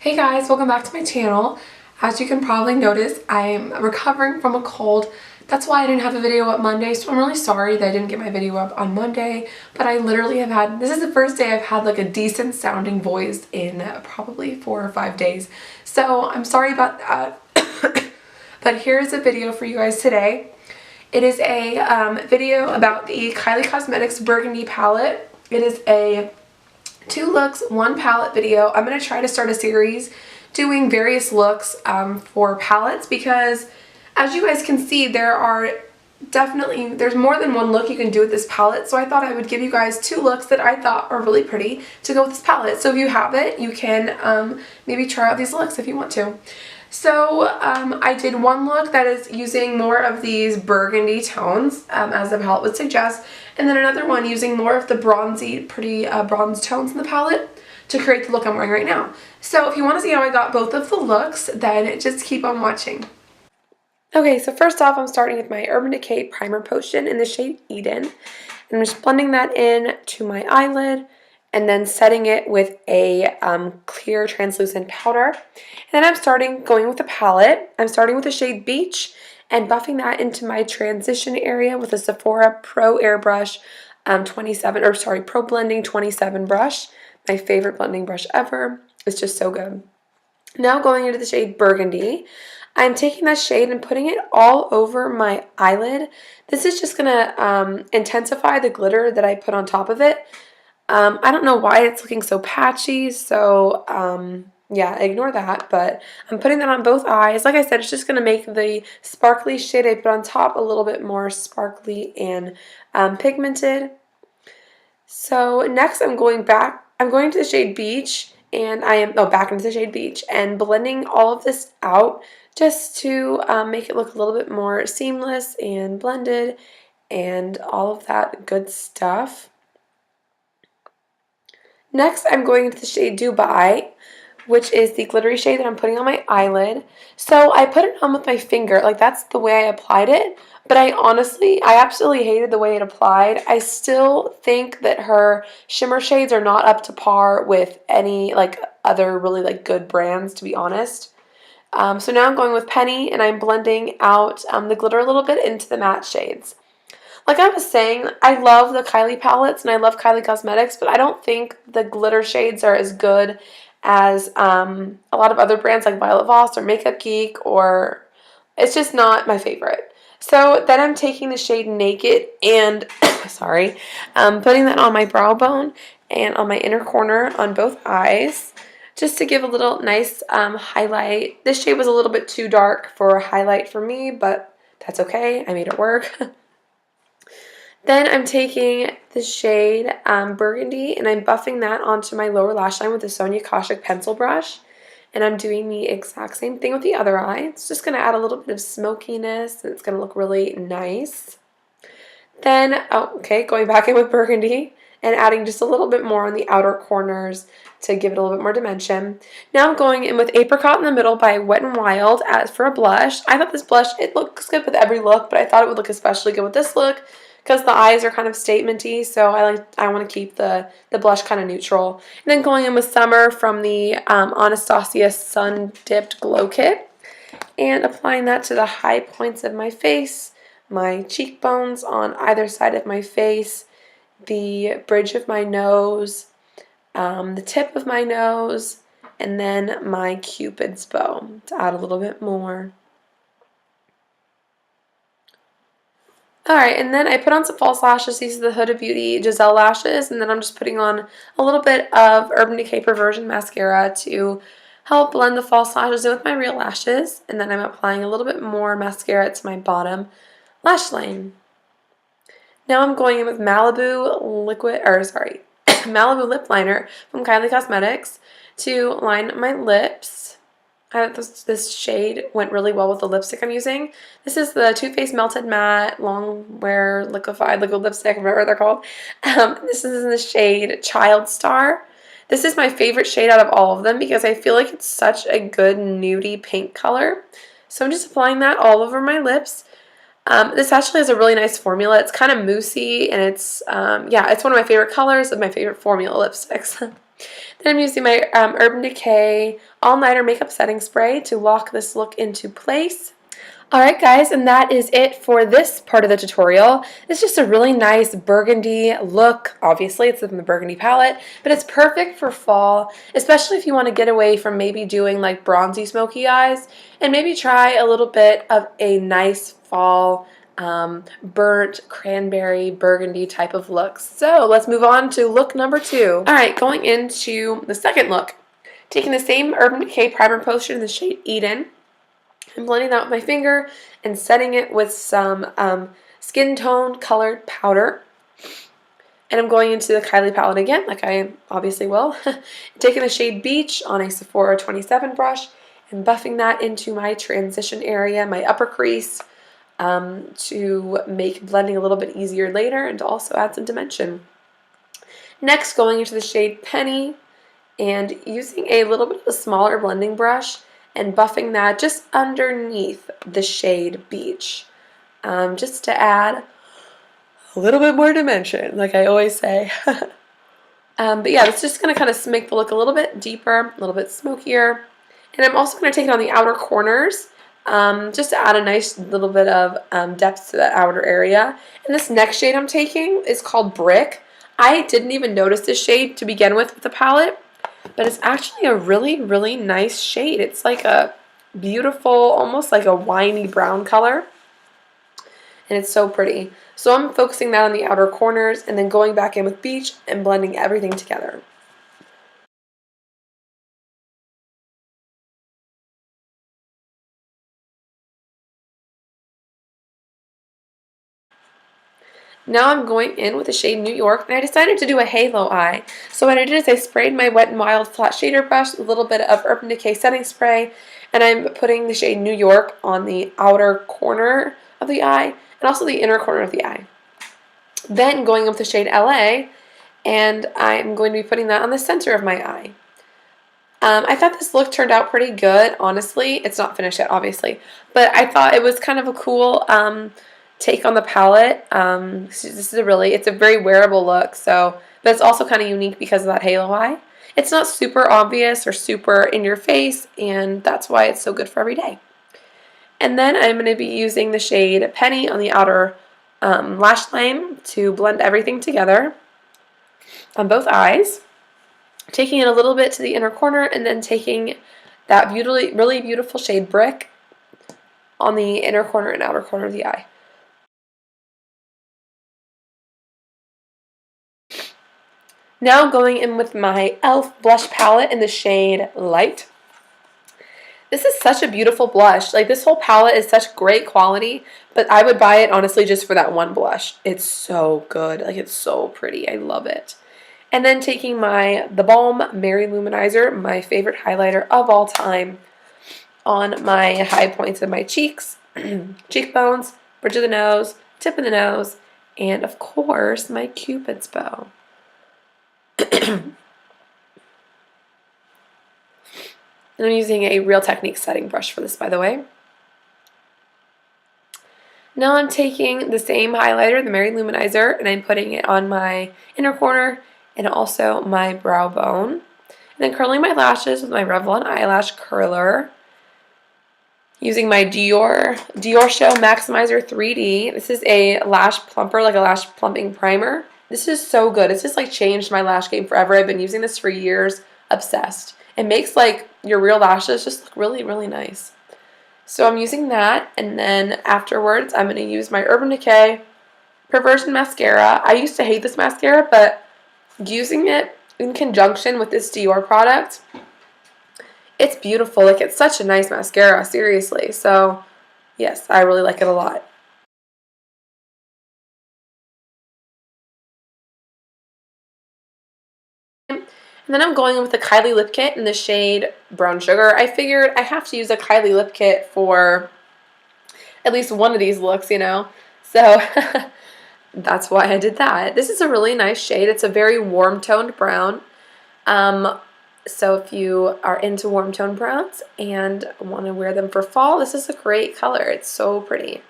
Hey guys, welcome back to my channel. As you can probably notice, I'm recovering from a cold. That's why I didn't have a video up Monday, so I'm really sorry that I didn't get my video up on Monday, but I literally have had, this is the first day I've had like a decent sounding voice in probably 4 or 5 days. So I'm sorry about that, but here's a video for you guys today. It is a video about the Kylie Cosmetics Burgundy palette. It is a 2 looks, 1 palette video. I'm going to try to start a series doing various looks for palettes because as you guys can see there's more than 1 look you can do with this palette, so I thought I would give you guys 2 looks that I thought are really pretty to go with this palette. So if you have it, you can maybe try out these looks if you want to. So I did 1 look that is using more of these burgundy tones as the palette would suggest, and then another one using more of the bronzy, pretty bronze tones in the palette to create the look I'm wearing right now. So if you want to see how I got both of the looks, then just keep on watching. Okay, so first off, I'm starting with my Urban Decay Primer Potion in the shade Eden. And I'm just blending that in to my eyelid and then setting it with a clear translucent powder. And then I'm going with a palette. I'm starting with the shade Beach and buffing that into my transition area with a Sephora Pro Airbrush Pro Blending 27 brush. My favorite blending brush ever. It's just so good. Now going into the shade Burgundy, I'm taking that shade and putting it all over my eyelid. This is just going to intensify the glitter that I put on top of it. I don't know why it's looking so patchy, so yeah, ignore that, but I'm putting that on both eyes. Like I said, it's just going to make the sparkly shade I put on top a little bit more sparkly and pigmented. So next I'm going to the shade Beach, and back into the shade Beach, and blending all of this out just to make it look a little bit more seamless and blended and all of that good stuff. Next, I'm going into the shade Dubai, which is the glittery shade that I'm putting on my eyelid. So I put it on with my finger, like that's the way I applied it, but I absolutely hated the way it applied. I still think that her shimmer shades are not up to par with any like other really like good brands, to be honest. So now I'm going with Penny and I'm blending out the glitter a little bit into the matte shades. Like I was saying, I love the Kylie palettes and I love Kylie Cosmetics, but I don't think the glitter shades are as good as a lot of other brands like Violet Voss or Makeup Geek, or it's just not my favorite. So then I'm taking the shade Naked and putting that on my brow bone and on my inner corner on both eyes just to give a little nice highlight. This shade was a little bit too dark for a highlight for me, but that's okay. I made it work. Then I'm taking the shade Burgundy and I'm buffing that onto my lower lash line with the Sonia Kashuk pencil brush. And I'm doing the exact same thing with the other eye. It's just going to add a little bit of smokiness and it's going to look really nice. Then, going back in with Burgundy and adding just a little bit more on the outer corners to give it a little bit more dimension. Now I'm going in with Apricot in the Middle by Wet n Wild as for a blush. I thought this blush, it looks good with every look, but I thought it would look especially good with this look because the eyes are kind of statementy, so I want to keep the blush kind of neutral. And then going in with Summer from the Anastasia Sun Dipped Glow Kit and applying that to the high points of my face, my cheekbones on either side of my face, the bridge of my nose, the tip of my nose, and then my Cupid's bow to add a little bit more. Alright, and then I put on some false lashes. These are the Huda Beauty Giselle lashes, and then I'm just putting on a little bit of Urban Decay Perversion mascara to help blend the false lashes in with my real lashes, and then I'm applying a little bit more mascara to my bottom lash line. Now I'm going in with Malibu Malibu lip liner from Kylie Cosmetics to line my lips. This shade went really well with the lipstick I'm using. This is the Too Faced Melted Matte Long Wear Liquefied Liquid Lipstick, whatever they're called. This is in the shade Child Star. This is my favorite shade out of all of them because I feel like it's such a good nudie pink color. So I'm just applying that all over my lips. This actually has a really nice formula. It's kind of moussey, and it's one of my favorite colors of my favorite formula lipsticks. Then I'm using my Urban Decay All Nighter Makeup Setting Spray to lock this look into place. Alright guys, and that is it for this part of the tutorial. It's just a really nice burgundy look. Obviously, it's from the Burgundy palette, but it's perfect for fall, especially if you want to get away from maybe doing like bronzy smoky eyes, and maybe try a little bit of a nice fall burnt cranberry burgundy type of look. So let's move on to look number 2. Alright, going into the second look. Taking the same Urban Decay Primer Potion in the shade Eden. I'm blending that with my finger and setting it with some skin tone colored powder. And I'm going into the Kylie palette again, like I obviously will. Taking the shade Beach on a Sephora 27 brush and buffing that into my transition area, my upper crease, to make blending a little bit easier later and to also add some dimension. Next, going into the shade Penny and using a little bit of a smaller blending brush and buffing that just underneath the shade Beach, just to add a little bit more dimension, like I always say. But yeah, it's just going to kind of make the look a little bit deeper, a little bit smokier. And I'm also going to take it on the outer corners, just to add a nice little bit of depth to that outer area. And this next shade I'm taking is called Brick. I didn't even notice this shade to begin with the palette, but it's actually a really, really nice shade. It's like a beautiful, almost like a winey brown color. And it's so pretty. So I'm focusing that on the outer corners and then going back in with Beach and blending everything together. Now I'm going in with the shade New York, and I decided to do a halo eye. So what I did is I sprayed my Wet n Wild flat shader brush with a little bit of Urban Decay setting spray, and I'm putting the shade New York on the outer corner of the eye and also the inner corner of the eye. Then going up with the shade LA, and I'm going to be putting that on the center of my eye. I thought this look turned out pretty good, honestly. It's not finished yet, obviously, but I thought it was kind of a cool take on the palette. This is it's a very wearable look, so, but it's also kind of unique because of that halo eye. It's not super obvious or super in your face, and that's why it's so good for every day. And then I'm going to be using the shade Penny on the outer lash line to blend everything together on both eyes. Taking it a little bit to the inner corner and then taking that really beautiful shade Brick on the inner corner and outer corner of the eye. Now going in with my e.l.f. blush palette in the shade Light. This is such a beautiful blush. Like, this whole palette is such great quality, but I would buy it honestly just for that one blush. It's so good. Like, it's so pretty. I love it. And then taking the Balm Mary Luminizer, my favorite highlighter of all time, on my high points of my cheeks, cheekbones, bridge of the nose, tip of the nose, and of course my Cupid's bow. And I'm using a Real Technique setting brush for this, by the way. Now I'm taking the same highlighter, the Mary Luminizer, and I'm putting it on my inner corner and also my brow bone. And then curling my lashes with my Revlon eyelash curler. Using my Dior Show Maximizer 3D. This is a lash plumper, like a lash plumping primer. This is so good. It's just like changed my lash game forever. I've been using this for years. Obsessed. It makes like your real lashes just look really, really nice. So I'm using that, and then afterwards I'm going to use my Urban Decay Perversion Mascara. I used to hate this mascara, but using it in conjunction with this Dior product, it's beautiful. Like, it's such a nice mascara, seriously. So yes, I really like it a lot. And then I'm going in with the Kylie lip kit in the shade Brown Sugar. I figured I have to use a Kylie lip kit for at least one of these looks, you know. So that's why I did that. This is a really nice shade. It's a very warm toned brown. So if you are into warm toned browns and want to wear them for fall, this is a great color. It's so pretty.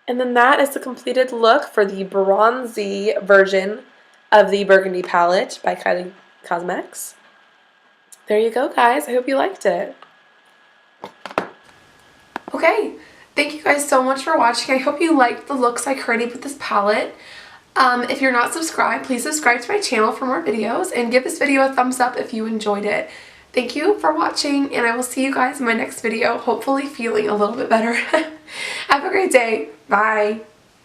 And then that is the completed look for the bronzy version of the Burgundy palette by Kylie Cosmetics. There you go, guys. I hope you liked it. Okay, thank you guys so much for watching. I hope you liked the looks I created with this palette. If you're not subscribed, please subscribe to my channel for more videos and give this video a thumbs up if you enjoyed it. Thank you for watching, and I will see you guys in my next video, hopefully feeling a little bit better. Have a great day. Bye.